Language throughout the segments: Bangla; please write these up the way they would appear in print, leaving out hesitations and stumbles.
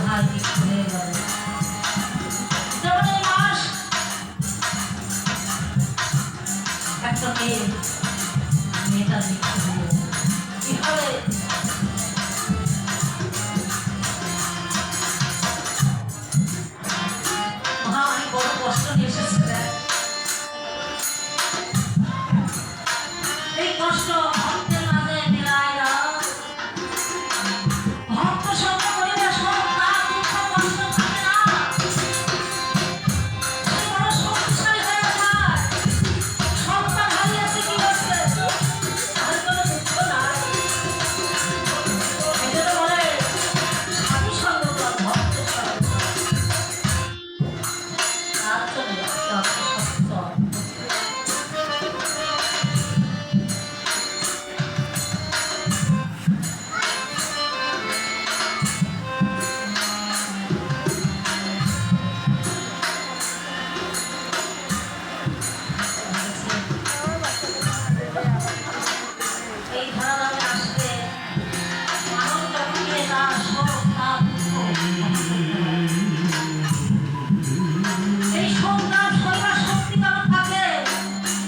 ভাই হয়ে গেল। যেমন এই মাস একটা মেয়েটার মৃত্যু হলো, কিভাবে অনেক বড় কষ্ট নিয়ে এসেছে। এই কষ্ট ভক্তের মাঝে মেলায় না, ভক্ত সঙ্গ করিলে সব তার দুঃখ কষ্ট থাকে না, সে বড় শক্তিশালী হয়ে যায়। সন্তান হারিয়েছে কি হচ্ছে, তার কোনো দুঃখ নাই। এই জন্য বলে সাধু সঙ্গ কর, ভক্ত সঙ্গ তার জন্য সত্য। এই ধারাবাহিক আসলে মানুষ যখন তার শোক তার এই শোক তার শৈবার শক্তি কেমন থাকে,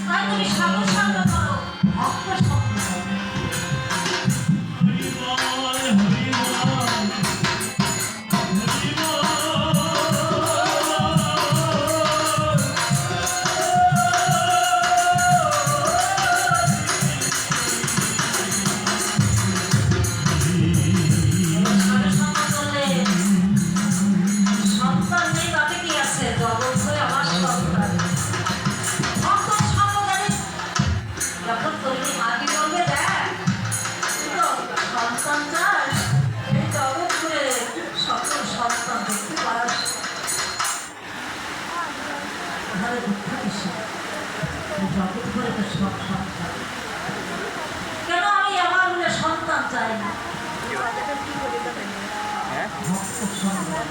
তাই তুমি সাধু সঙ্গ করো, ভক্ত সঙ্গ করো। কেন আমি আমার মনে সন্তান চাই না, ভক্ত সন্তান